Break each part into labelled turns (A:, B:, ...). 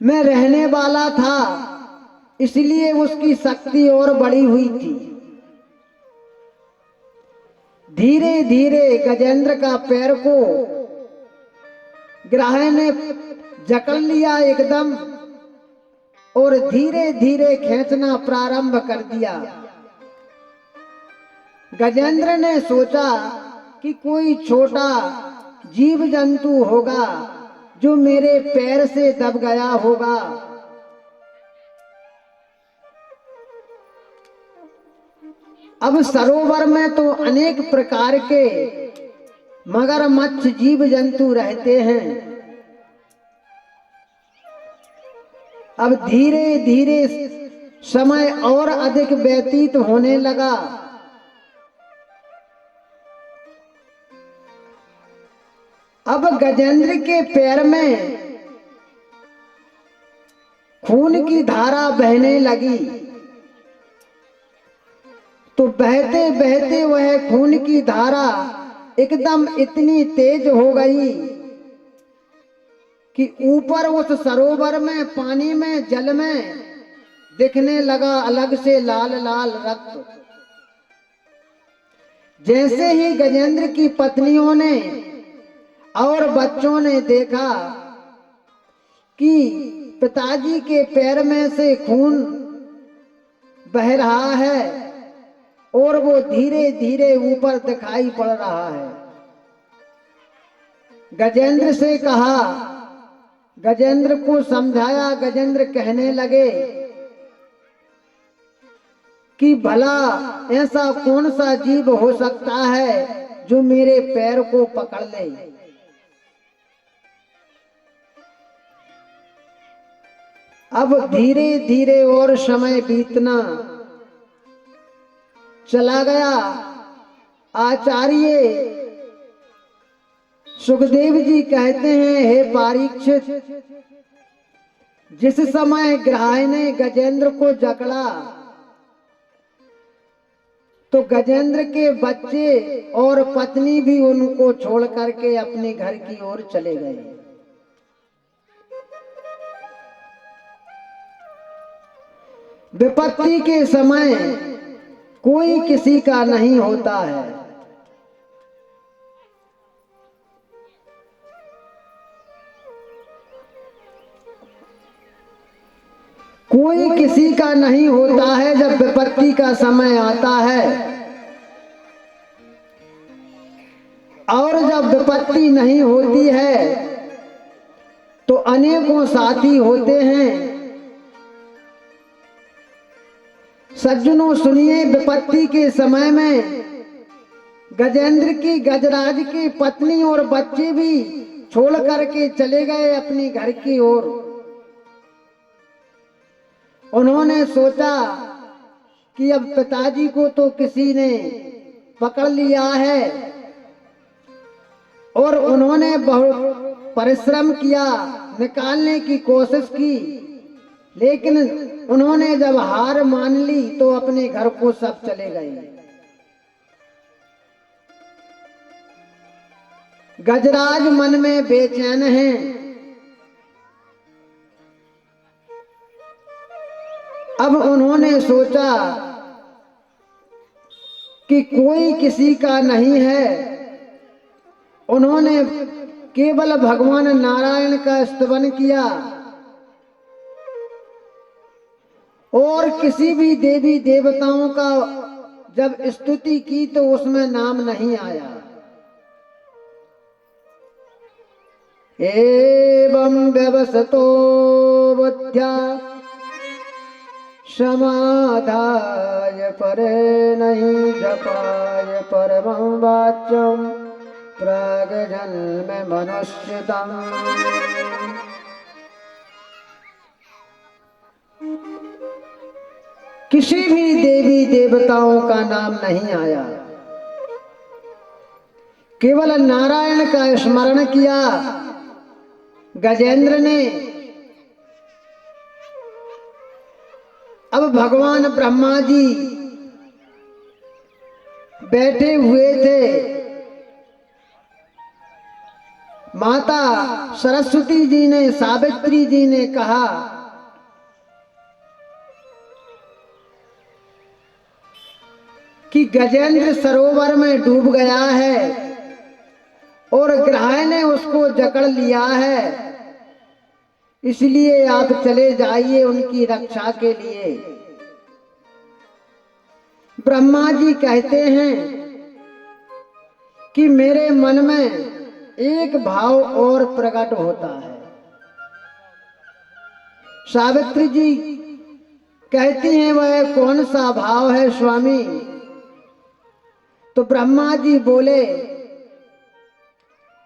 A: में रहने वाला था, इसलिए उसकी शक्ति और बढ़ी हुई थी। धीरे धीरे गजेंद्र का पैर को ग्राह ने जकड़ लिया एकदम, और धीरे धीरे खींचना प्रारंभ कर दिया। गजेंद्र ने सोचा कि कोई छोटा जीव जंतु होगा जो मेरे पैर से दब गया होगा। अब सरोवर में तो अनेक प्रकार के मगरमच्छ जीव जंतु रहते हैं। अब धीरे धीरे समय और अधिक व्यतीत होने लगा। अब गजेंद्र के पैर में खून की धारा बहने लगी, तो बहते बहते वह खून की धारा एकदम इतनी तेज हो गई कि ऊपर उस सरोवर में पानी में जल में दिखने लगा अलग से लाल लाल रक्त। जैसे ही गजेंद्र की पत्नियों ने और बच्चों ने देखा कि पिताजी के पैर में से खून बह रहा है और वो धीरे धीरे ऊपर दिखाई पड़ रहा है, गजेंद्र से कहा, गजेंद्र को समझाया। गजेंद्र कहने लगे कि भला ऐसा कौन सा जीव हो सकता है जो मेरे पैर को पकड़ ले। अब धीरे धीरे और समय बीतना चला गया। आचार्य सुखदेव जी कहते हैं, हे परीक्षित, जिस समय ग्राह ने गजेंद्र को जकड़ा तो गजेंद्र के बच्चे और पत्नी भी उनको छोड़ करके अपने घर की ओर चले गए। विपत्ति के समय कोई किसी का नहीं होता है। कोई किसी का नहीं होता है जब विपत्ति का समय आता है। और जब विपत्ति नहीं होती है तो अनेकों साथी होते हैं। सज्जनों सुनिए, विपत्ति के समय में गजेंद्र की गजराज की पत्नी और बच्चे भी छोड़ करके चले गए अपने घर की ओर। उन्होंने सोचा कि अब पिताजी को तो किसी ने पकड़ लिया है, और उन्होंने बहुत परिश्रम किया, निकालने की कोशिश की, लेकिन उन्होंने जब हार मान ली तो अपने घर को सब चले गए। गजराज मन में बेचैन हैं। अब उन्होंने सोचा कि कोई किसी का नहीं है। उन्होंने केवल भगवान नारायण का स्तवन किया और किसी भी देवी देवताओं का जब स्तुति की तो उसमें नाम नहीं आया। एवं व्यवसतो बुद्ध्या समाधाय परे नहीं जपाय परमं वाच्यं प्रागजन्म मनुष्यतम्। किसी भी देवी देवताओं का नाम नहीं आया, केवल नारायण का स्मरण किया गजेंद्र ने। अब भगवान ब्रह्मा जी बैठे हुए थे। माता सरस्वती जी ने, सावित्री जी ने कहा कि गजेंद्र सरोवर में डूब गया है और ग्रह ने उसको जकड़ लिया है, इसलिए आप चले जाइए उनकी रक्षा के लिए। ब्रह्मा जी कहते हैं कि मेरे मन में एक भाव और प्रकट होता है। सावित्री जी कहती हैं वह कौन सा भाव है स्वामी? तो ब्रह्मा जी बोले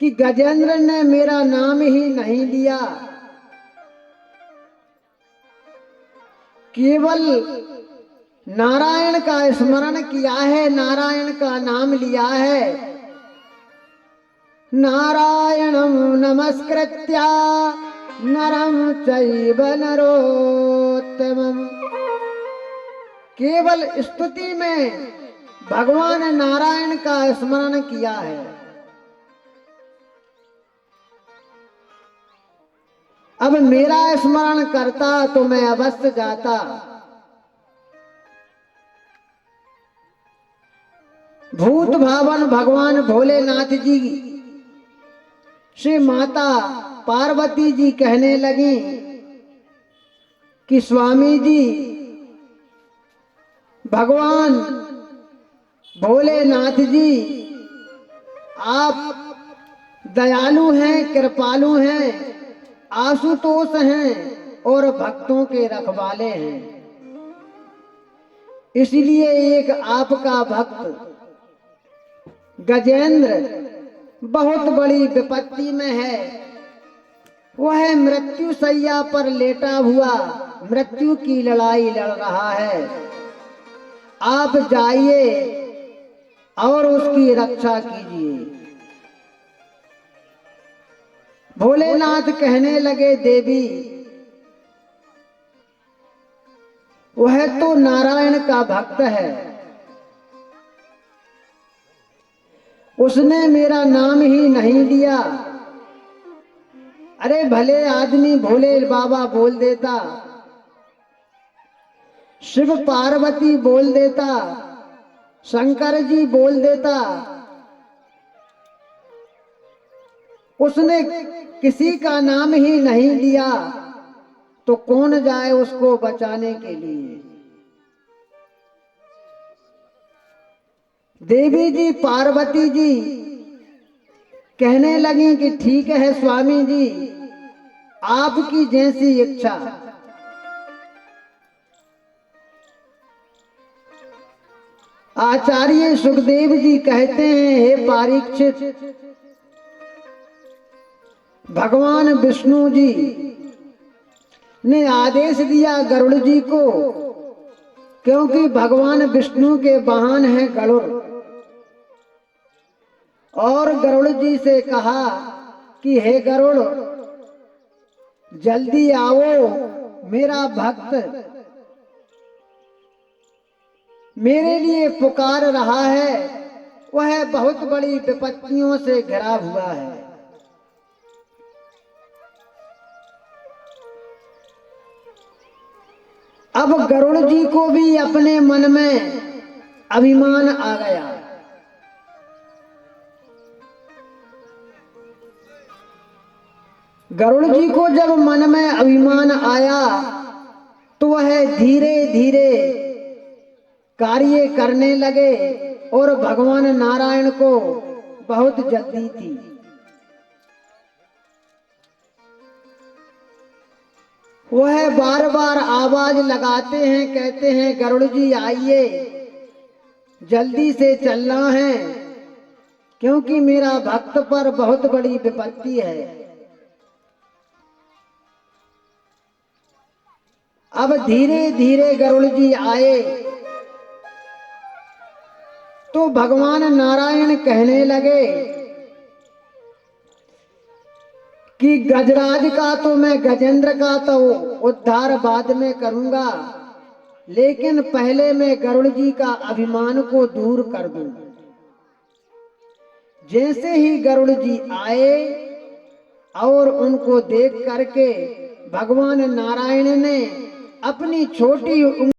A: कि गजेंद्र ने मेरा नाम ही नहीं लिया, केवल नारायण का स्मरण किया है, नारायण का नाम लिया है। नारायणं नमस्कृत्य नरं चैव नरोत्तमम्। केवल स्तुति में भगवान नारायण का स्मरण किया है। अब मेरा स्मरण करता तो मैं अवश्य जाता। भूत भावन भगवान भोलेनाथ जी से माता पार्वती जी कहने लगी कि स्वामी जी, भगवान भोलेनाथ जी आप दयालु हैं, कृपालु हैं, आशुतोष हैं और भक्तों के रखवाले हैं, इसलिए एक आपका भक्त गजेंद्र बहुत बड़ी विपत्ति में है। वह मृत्यु शैया पर लेटा हुआ मृत्यु की लड़ाई लड़ रहा है। आप जाइए और उसकी रक्षा कीजिए। भोलेनाथ कहने लगे, देवी वह तो नारायण का भक्त है, उसने मेरा नाम ही नहीं लिया। अरे भले आदमी भोले बाबा बोल देता, शिव पार्वती बोल देता, शंकर जी बोल देता, उसने किसी का नाम ही नहीं लिया तो कौन जाए उसको बचाने के लिए? देवी जी पार्वती जी कहने लगी कि ठीक है स्वामी जी, आपकी जैसी इच्छा। आचार्य सुखदेव जी कहते हैं, हे परीक्षित, भगवान विष्णु जी ने आदेश दिया गरुड़ जी को, क्योंकि भगवान विष्णु के वाहन हैं गरुड़, और गरुड़ जी से कहा कि हे गरुड़ जल्दी आओ, मेरा भक्त मेरे लिए पुकार रहा है, वह बहुत बड़ी विपत्तियों से घिरा हुआ है। अब गरुड़ जी को भी अपने मन में अभिमान आ गया। गरुड़ जी को जब मन में अभिमान आया तो वह धीरे धीरे कार्य करने लगे और भगवान नारायण को बहुत जल्दी थी। वह बार बार आवाज लगाते हैं, कहते हैं गरुड़ जी आइए, जल्दी से चलना है, क्योंकि मेरा भक्त पर बहुत बड़ी विपत्ति है। अब धीरे धीरे गरुड़ जी आए तो भगवान नारायण कहने लगे कि गजराज का तो मैं, गजेंद्र का तो उद्धार बाद में करूंगा, लेकिन पहले मैं गरुड़ जी का अभिमान को दूर कर दूं। जैसे ही गरुड़ जी आए और उनको देख करके भगवान नारायण ने अपनी छोटी